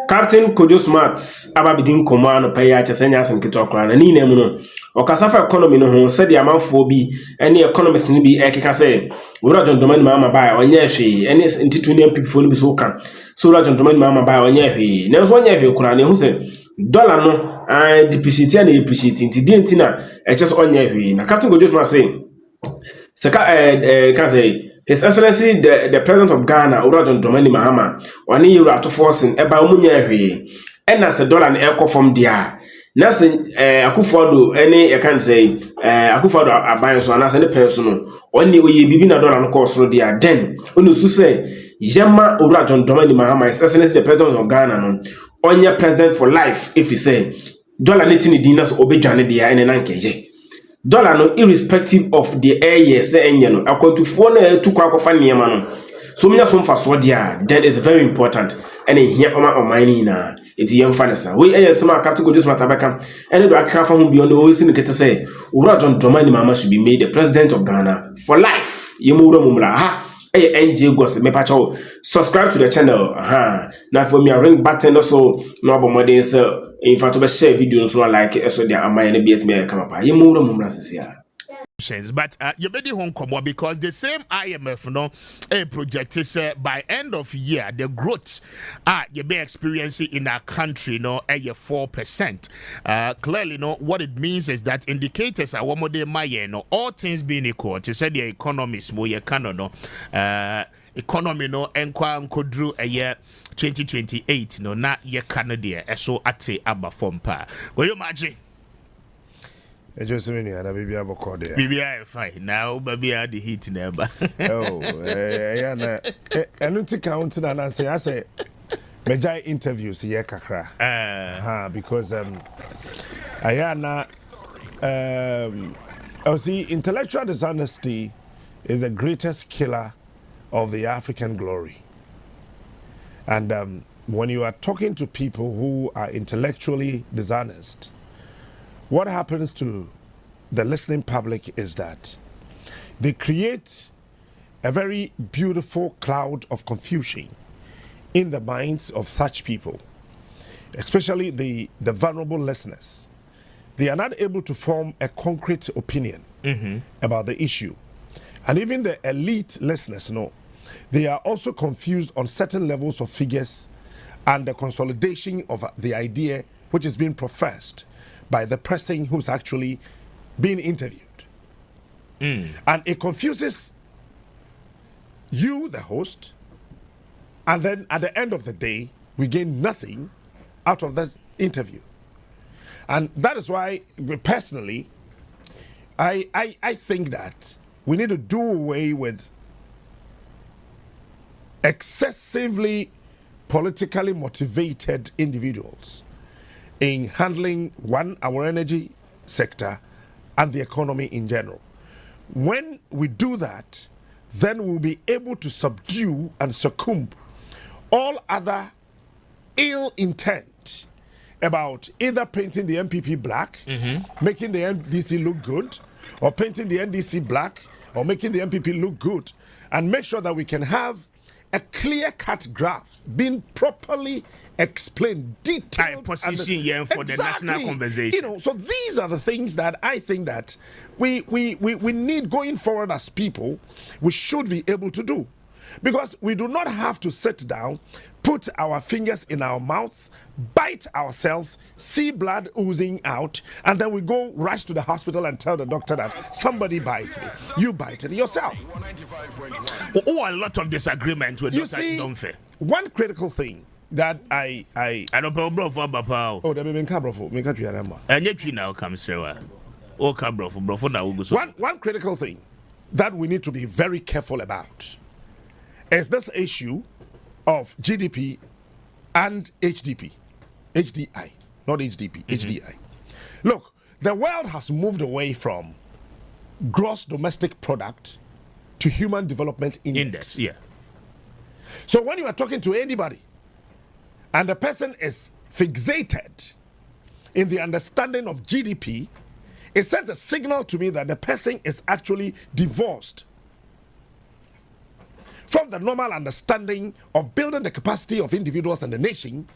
Captain Kojo Smart ababidin koma no pay ya chesenya asem kitokra na ni nemu no okasafa economy no ho said amanfo bi ene economist no bi ekeka say wura John Dramani Mahama ba onye hwe ene ntitu ne people no bi so ka so wura John Dramani Mahama ba onye hwe na so onye hwe kura ne hu say dollar no depreciate na depreciate nti na eches onye hwe na Captain Kojo Smart say saka can say His Excellency the President of Ghana, John Dramani Mahama, one year out of forcing about Munya, and as a dollar and echo from there. Nothing, Akufado, any, I can say, Akufado, a buy so as any personal, only we be in a dollar and course, so there. Then, when you say, Yama John Dramani Mahama, His Excellency the President of Ghana, on your president for life, if you say, dollar netting dinners obey Janet, there, and an KJ. Dollar no irrespective of the years enye no akwantufo na tu kwa kofa niema no so menya so mfa so dia then it's very important and here on mining na it yemfa na sa we sema capital just matabeka and do aka fa ho beyond o sin kete say John Dramani Mahama should be made the president of Ghana for life yemura mumra ha NJ Gos me pacho subscribe to the channel now for me a ring button also no abomodin so in fact we share video so like so there am I na be me come up you mumra sisia but you better home come because the same IMF project by end of year the growth you be experiencing in our country 4%. Clearly what it means is that indicators are one more day all things being equal to say the economies more you cannot economy enkwa nkodru a year 2028 na ye Canada so ate aba form pa go you imagine just many other baby have called there. Baby, I fine now. Baby, I the heat never. Oh, yeah, na. I don't think counting and I say, major interviews here, kakra. Because I see intellectual dishonesty is the greatest killer of the African glory. And when you are talking to people who are intellectually dishonest, what happens to the listening public is that they create a very beautiful cloud of confusion in the minds of such people, especially the vulnerable listeners. They are not able to form a concrete opinion about the issue. And even the elite listeners they are also confused on certain levels of figures and the consolidation of the idea which is being professed by the person who's actually being interviewed. And it confuses you, the host, and then at the end of the day, we gain nothing out of this interview. And that is why, personally, I think that we need to do away with excessively politically motivated individuals in handling our energy sector and the economy in general. When we do that, then we'll be able to subdue and succumb all other ill intent about either painting the MPP black, making the NDC look good, or painting the NDC black, or making the MPP look good, and make sure that we can have a clear-cut graph being properly explained, detailed, position for the national conversation. So these are the things that I think that we need going forward as people. We should be able to do, because we do not have to sit down, put our fingers in our mouths, bite ourselves, see blood oozing out, and then we go rush to the hospital and tell the doctor that somebody bites me. You bite it yourself. A lot of disagreement with Dr. Domfe. One critical thing that I don't know, bro, for Bapao. Oh, there be bro. Make up your number. And yet you now come through. Oh, bro, for now. One critical thing that we need to be very careful about is this issue of GDP and HDI, not HDP, HDI. Look, the world has moved away from gross domestic product to human development index. Yeah. So when you are talking to anybody and the person is fixated in the understanding of GDP, it sends a signal to me that the person is actually divorced from the normal understanding of building the capacity of individuals and the nation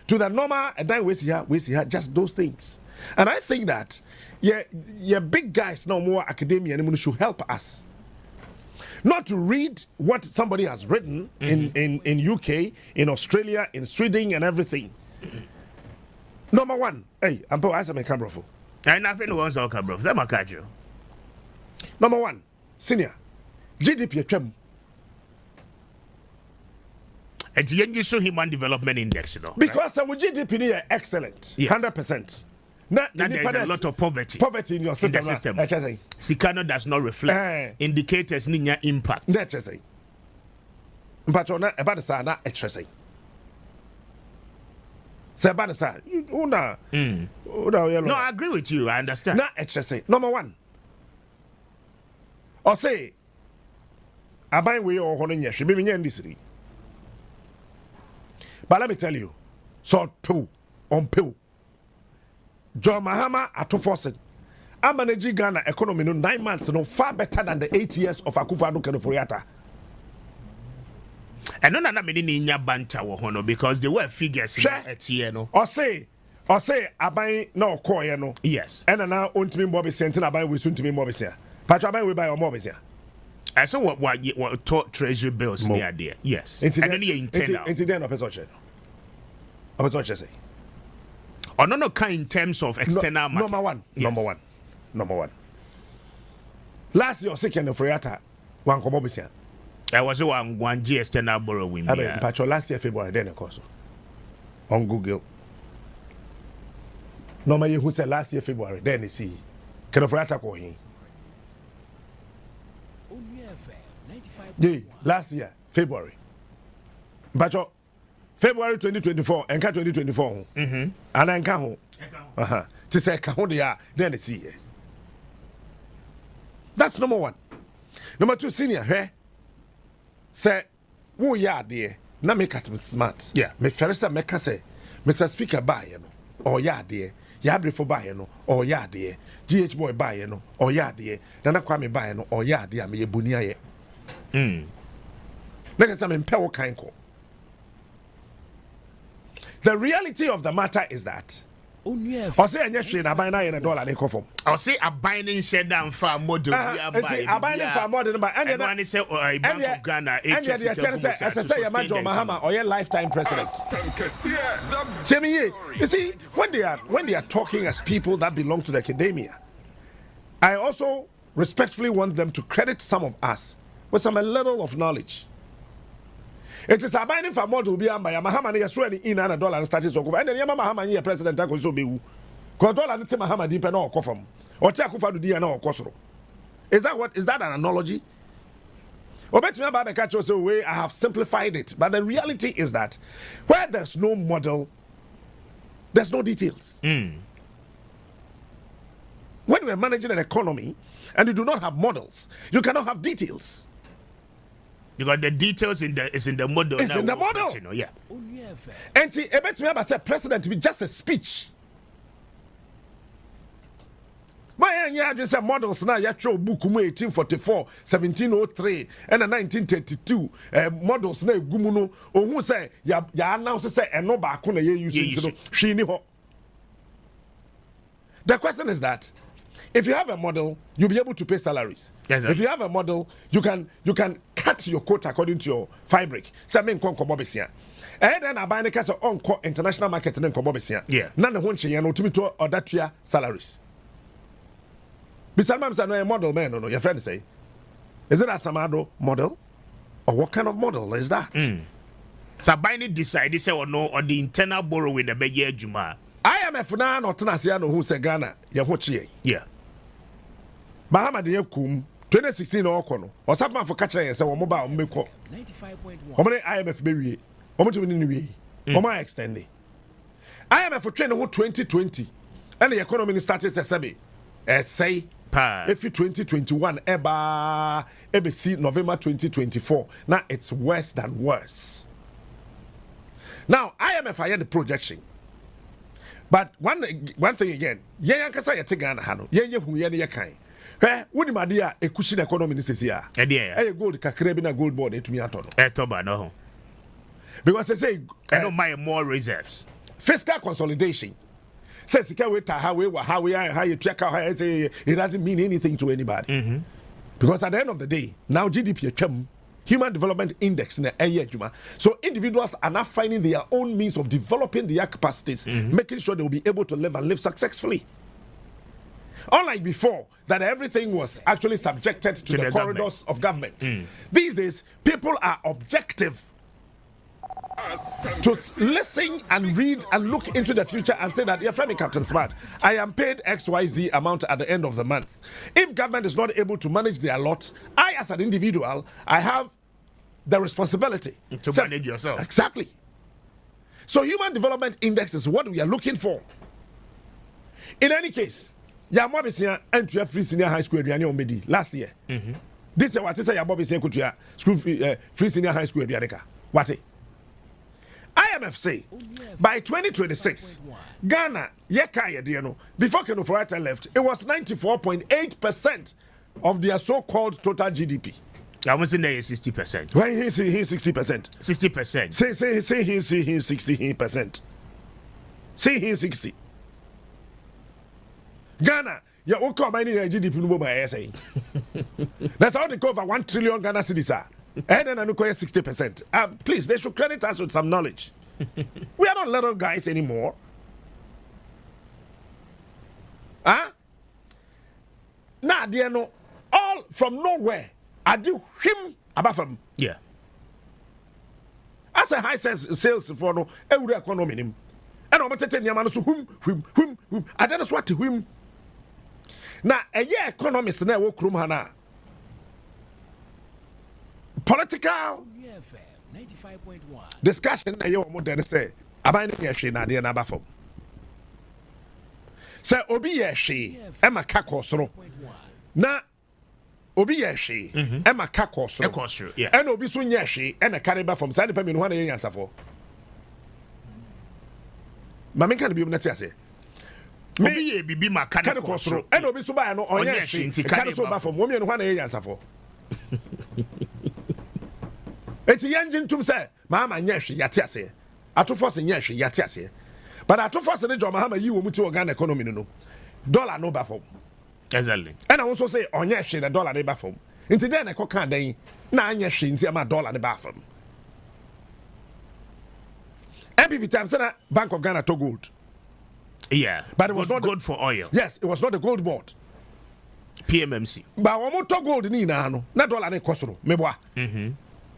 to the normal, and then we see her, just those things. And I think that, yeah, big guys now more academia and should help us. Not to read what somebody has written in UK, in Australia, in Sweden, and everything. Number one, hey, I'm putting ice on my camera for. And nothing was all camera. That's my catch. Number one, senior, GDP chem. It's the Human Development Index, you know. Because our GDP is excellent, 100%. Now there's a lot of poverty. Poverty in your system. In the system. Sikano does not reflect indicators ninya impact. That's just but on about the sana extra. Sabanasa, no, I agree with you. I understand. Not extra. Number one. Or say, I buy we or holding she be in this. But let me tell you, so two on pill. John Mahama at 247. I'm managing Ghana economy no 9 months, no far better than the 8 years of Akufo-Addo Kenoforiata. And none of many in your banter because there were figures at no. Or say, I buy no coin no. Yes. And now on to me Bobby Sent and I buy we soon to me Bobby here. But I buy we buy or Bobby here. I saw what taught treasury bills near there. Yes. And then you intend into the end of his watch. I was watching say. Or no kind in terms of external market. Number one. Yes. Number one. Last year, second of Friata, one Comobisia. I was one G external borrowing. I mean, but last year, February, then of course. On Google. Normally, who said last year, February, then they see. Can of Friata call him? Yeah, last year, February. But February 2024, and 2024. And then come home. To say, come they are, then they see. That's number one. Number two, senior, hey? Say, who ya dear? Na make at smart. Yeah. Me ferisa make say, Mr. Speaker buy no, or ya dear. Yabri for buy no, or ya dear. GH boy buy no, or ya dear. Nana Kwame buy no, or ya dear. Me bunia ye. Next time in Pewo Kainko. The reality of the matter is that I say I buy $9 they come. I say a binding share down for model. I buy for model, and then say Bank of Ghana. And as I say, imagine Mahama or your lifetime president. You see, when they are talking as people that belong to the academia, I also respectfully want them to credit some of us with some a level of knowledge. It is a binding for model be by Mahama is ready in $1 and started to go. And then Mahama here president so be because dollar and Mahama deep and all confirm or Takufa do dia no kosoro. Is that an analogy? Or bet me about the catch also way I have simplified it. But the reality is that where there's no model, there's no details. When we're managing an economy and you do not have models, you cannot have details. You got the details in the model. It's in the model. You know, yeah. And see, I bet me about say president to be just a speech. My young say models now. You show book 1844, 1703, and 1932 models now. Gumuno or who say ya announce say and no back on you using to The question is that if you have a model, you'll be able to pay salaries. Yes, if you have a model, you can cut your quota according to your fabric. Something called Kobobesia. And then I buy the case on international market and then Kobobesia. Yeah. None of one chain to me to or that year salaries. Besides, I'm a model man. No, your friend say, is it a Samado model, or what kind of model is that? So buying decide say or no or the internal borrowing the big Juma. I am a Funan or Tanasiano who say Ghana, Yahochi. Yeah. Mahama de kum 2016 or kono or something for catching and say mobile meko 95.1 omre IMF be omo to ni wi omo extend IMF for training 2020 and the economy started say say if 2021 eba see November 2024 now it's worse than worse. Now IMF I had the projection. But one thing again, yeah, yankasa yete Ghana hano, yeah, hu ye ne kan. Wodi madia e kushi na economy ni sesi a. E gold kakra bi na gold board etumi ato no. Etoba no. Because they say I don't mind more reserves. Fiscal consolidation. Says how you check out it doesn't mean anything to anybody. Because at the end of the day, now GDP Human Development Index in the area. So individuals are now finding their own means of developing their capacities, making sure they will be able to live and live successfully. Unlike before, that everything was actually subjected to the corridors of government. These days, people are objective to listen and read and look into the future and say that, yeah, friend, Captain Smart, I am paid XYZ amount at the end of the month. If government is not able to manage their lot, I, as an individual, I have the responsibility to manage yourself. Exactly. So Human Development Index is what we are looking for. In any case, Yamabisia entered free senior high school last year. This year, what is Yamabisia school free senior high school? What? IMF say by 2026, Ghana, before Kenofurata left, it was 94.8% of their so-called total GDP. I was in there 60%. Why he's 60%? 60%. Say he's 60%. Say he's 60. Ghana, you will come in GDP no more say. That's how they cover 1 trillion Ghana cedis. And then I know 60%. Please, they should credit us with some knowledge. We are not little guys anymore. Huh? Now, they know all from nowhere. I do him above him. Yeah. As a high sales for no every economy. And I'm going to tell you, whom. I don't know what to whom. Now, a year economist now work room hana. Political discussion na you want to say aban ne yehwe na de na ba fam say obi yehwe e maka kosoro na obi yehwe e maka kosoro and obi so nyehwe e na kare ba fam say ne pa me no na yansafo ma me kan bi na ti ase obi ye bibi maka kosoro and obi so ba no onyehwe kare so ba fam wo me no na yansafo Eti engine tum say Mahama nyehwe yate ase. Atofo se nyehwe yate ase. But atofo se ne jo Mahama yi wo muti Ghana economy no. Dollar no ba fom. Exactly. And I also say onyehwe the dollar ne ba fom. Nti den e koka dan na anyehwe nti ama dollar ne ba fom. MPP time say na Bank of Ghana to gold. Yeah. But it was not gold for oil. Yes, it was not the gold board. PMMC. But wo mo to gold ni na no. Na dollar ne kosoro. Meboa.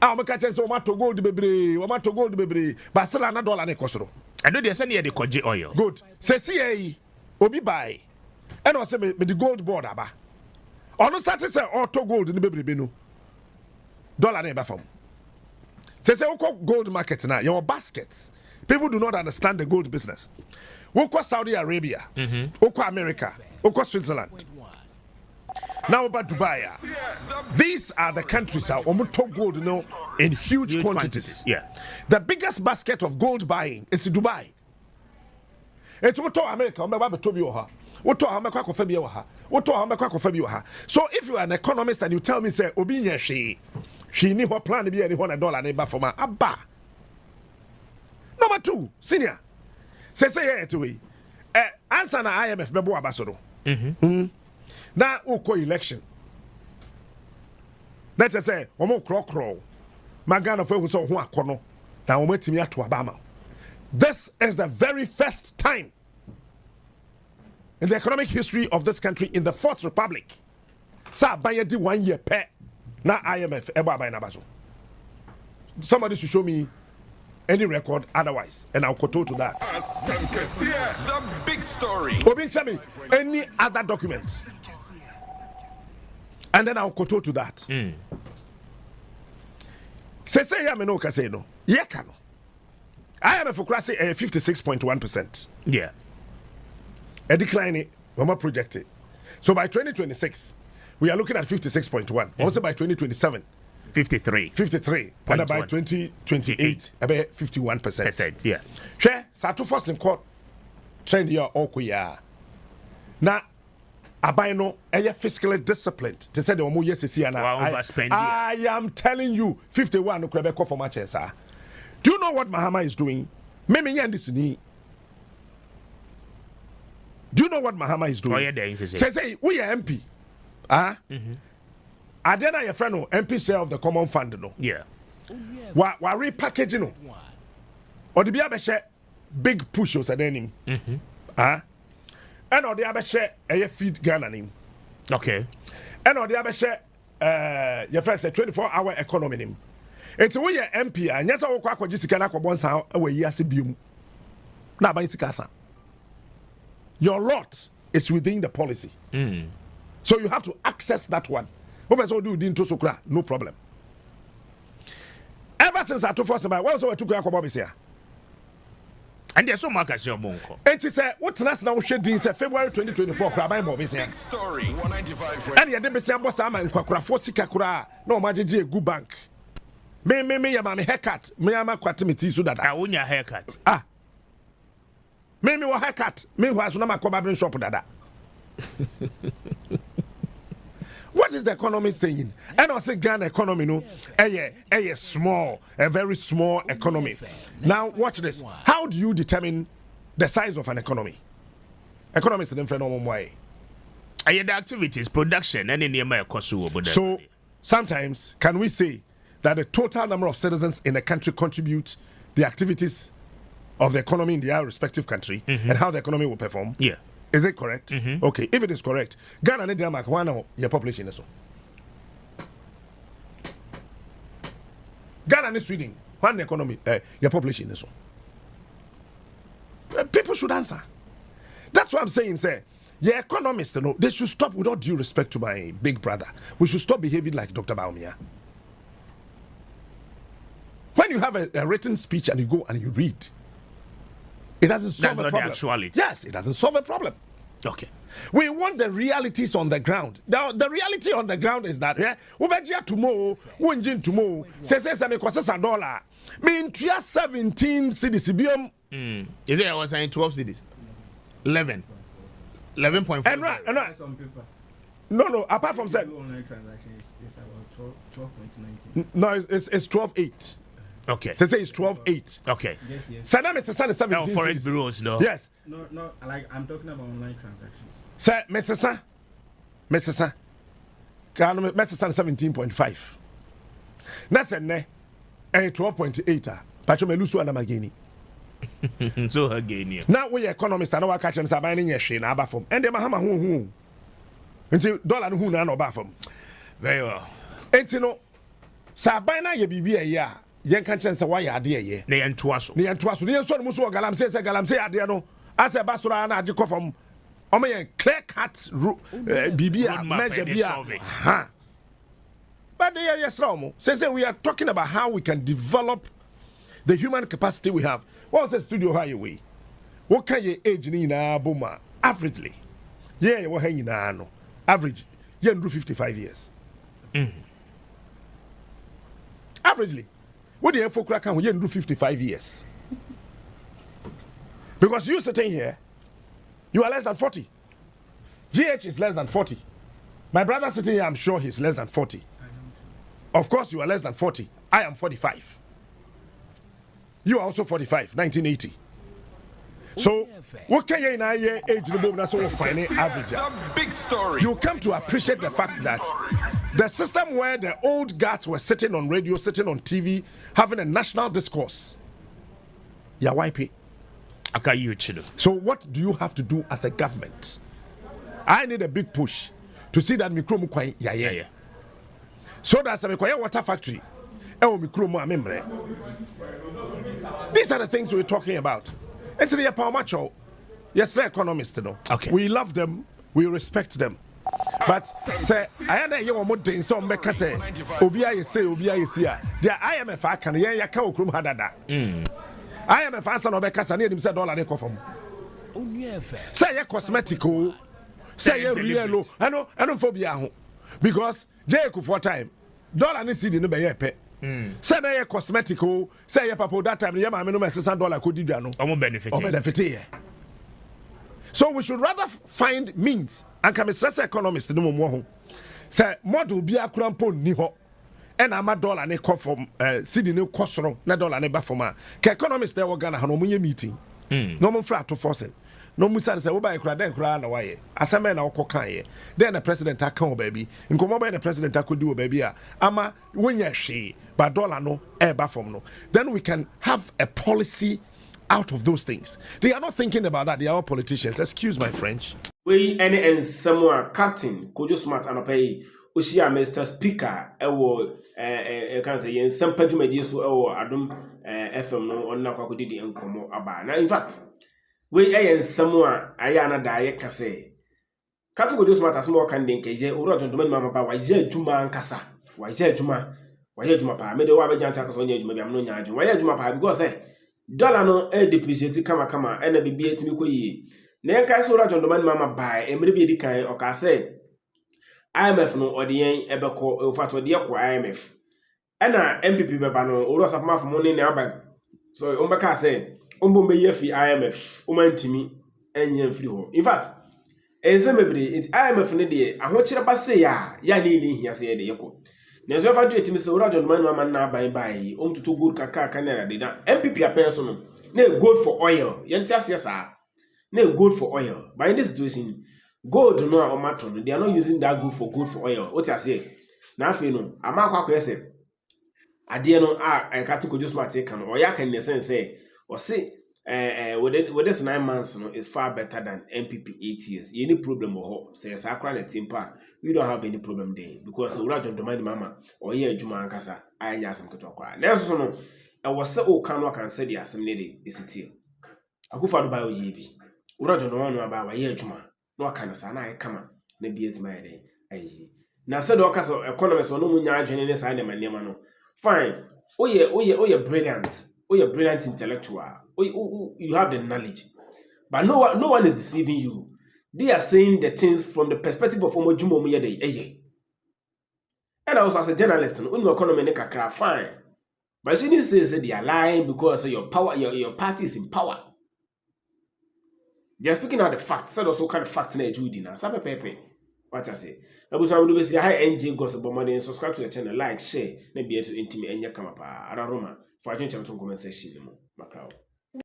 I'm catching so much to gold bebre, but still another dollar ne kosoro. I know there's any koje oil. Good. Say CA obi buy. And also me the gold board aba. On started say auto gold in the bebre no. Dollar ne ba fam. Say gold market now, your baskets. People do not understand the gold business. Woko Saudi Arabia, woko America, woko Switzerland. Now about Dubai. These are the countries that gold in huge quantities. Yeah. The biggest basket of gold buying is in Dubai. It's what America, so if you are an economist and you tell me say Obinya she need what plan to be any $100 neighbor for my abba. Number 2, senior. Say to we. Answer na IMF bebo abasoro. Now, uko election. Let's say, omo crow. Magana for who saw who akono. Now, omo timia to Obama. This is the very first time in the economic history of this country in the Fourth Republic. Sa bayedi 1 year pe. Na IMF eba by nabazo. Somebody should show me any record otherwise, and I'll quote to that. The big story. Obin Chami, any other documents. And then I'll quote to that. Say ya me no kase no. Ye kano. I am for class 56.1%. Yeah. A decline when projected. So by 2026, we are looking at 56.1. Also by 2027, 53. And by 2028, about 51%. Yeah. Share Sato first in court trend here okuya. Na Abino, fiscally disciplined. To say the one yes is I am telling you, 51 no Quebec for Manchester. Do you know what Mahama is doing? Meme this ni. Do you know what Mahama is doing? Oh, yeah, say we are MP. I then your friend no MP share of the common fund no. Yeah. Wa repackaging no. Or the be share big push was him. And or the other share a feed Ghana name. Okay. And or the other share your friend say 24-hour economy name. It's we are MP and yes I will kwa jisika na kwabon sa we yase biom. Na ban sika sa. Your lot is within the policy. So you have to access that one. No problem. Ever since I took first, well, so I took a and there's so much as your monko. And he said, what's now shedding February 2024? Big story 195. And you didn't say, Boss, I'm in Kakura, no, my good bank. Me, my haircut. Me, I'm a quatimity so that I own your haircut. Me, what haircut. Me, who has no my command shop that. What is the economy saying? And I say Ghana economy, no, a small, a very small economy. Now watch this. How do you determine the size of an economy? Economy is a different way. The activities, production, and in the So sometimes can we say that the total number of citizens in a country contribute the activities of the economy in their respective country and how the economy will perform? Yeah. Is it correct? Okay, if it is correct, Ghana and Denmark, one of your population is so. Ghana and Sweden, one economy, your population is so. People should answer. That's what I'm saying, sir. Your economists, they should stop, with all due respect to my big brother. We should stop behaving like Dr. Baumia. When you have a written speech and you go and you read, it doesn't solve a problem. Actuality. Yes, it doesn't solve a problem. Okay. We want the realities on the ground. Now, the reality on the ground is that tomorrow, say me cost $1. Mean 17 cities. Is it I was saying 12 cities? 11. 11.5. And right. No, apart from that. Online transactions is about 12.19. No, it's 12.8. Okay. Say it's 12.8. Okay. Yes. So now it's 17. Forest bureaus, no. Yes. No, like I'm talking about online transactions. Sir, Mr. Sir. Can Mr. 17.5. That's a 12.8. Pacho melusu and magini. So again. Now we economists and our catch them sabaning your shame about from. And the Mahama who. Until dollar who na no bafum. Very well. And you know, Sabina ye be a year. Yen can chance why you are dear ye. Ne entuaso. The son Musu Galam say Adiano. As a Basura and Ajiko from Omeyan clear cut Bibia measure Bia. But they are yes, Romo. Says we are talking about how we can develop the human capacity we have. What's the studio highway? What can you age in Boma? Averagely. Yeah, we're hanging on. Average. You do 55 years. Averagely. What do you for crack on? You do 55 years. Because you sitting here, you are less than 40. GH is less than 40. My brother sitting here, I'm sure he's less than 40. Of course, you are less than 40. I am 45. You are also 45, 1980. So, what can you in a year age remove that's all fine average? The big story. You come to appreciate the fact that the system where the old guards were sitting on radio, sitting on TV, having a national discourse. Yeah, YP. So what do you have to do as a government? I need a big push to see that mikro kwai yeah. So that's a water factory. These are the things we're talking about. And to the power macho, yes, they're economists, Okay. We love them, we respect them. But say I know you want to so make us say Obia say the IMF I can ya ka okrum hadada. IMF answer no be kasa na edim say dollar dey come from. Say ya cosmetic o. Say ya real o. I for bia ho. Because Jayku for time dollar ni cedi no be ye pe. Say na ya cosmetic o. Say ya papa that time ya ma me no $6 ko didua no. Omo benefit here. So we should rather find means and can be stress economists no more ho. Say model bi akurampo ni ho. And I'm a dollar ne come from city ne kosoro na dollar ne ba from a economists there were Ghana no munye meeting. No mon fra to force. no musa say wo ba ekura den kura na waye aseme na wokọ kan ye then the president account baby nkomo ba the president akodi wo baby a ama wonya hwe ba dollar no eba from no then we can have a policy out of those things. They are not thinking about that. They are all politicians. Excuse my French. We any and someone captain Kojo Smart and pay Ushia Mr. Speaker can say in some pajumedi so Adum FM no on Nakudi the Nkomo Aba. Now in fact we and someone Ayana Daye Kase Katu Kojo Smart as more can think je uro gentleman mama ba wa je juma ankasa wa je juma pa me de wa be janta kaso nya juma bi am no nya adwuma wa je juma pa because dollar no depreciate kama ena bibia etimi koyi na enkai so ra Dramani mama buy emre bi edi kan o ka say IMF no odiyen ebeko ofato de ko IMF ena MPP beba no oro safama fo money na aba so o mbeka say ombo meye fi IMF o mantimi enye mfiri ho in fact ezemebre IMF ne de ahokyere ba say ya ne hia say de yeko na so fa do etimi say oro Dramani mama na buy omtuto good kakaka na de na MPP apenso no na gold for oil yenti asesa na gold for oil but in this situation gold no a omato no they are not using that gold for oil what you say na afi no amakwa kwese ade no a Katu Kojo Smart kan o ya kan in the sense say o say with this 9 months no is far better than MPP 8 years any problem ho say sakra na timpa we don't have any problem there because ura Dramani mama o ye adwuma ankasa anya asem keto kwa na so no e wo se o kan no kan say the assembly dey isiti akufa do ba o ye bi ura Dramani mama ba wa ye adwuma no aka na sa na kama na bi etima yede ayi na said o kasa economist no mu nya adwene ne sa na manema no fine oye brilliant intellectual you have the knowledge but no one is deceiving you. They are saying the things from the perspective of omojumo mu yede and also as a journalist no economy ne kakra fine but you didn't say they are lying because your power your party is in power. They are speaking out the facts. Said also kind of fact na Judy na. Sabe pepe. What I say. Abusa we do be say hi NJ gossip but money subscribe to the channel, like, share, na be to intimate enya kama pa. Ara Roma. For I don't comment section mo. Macau.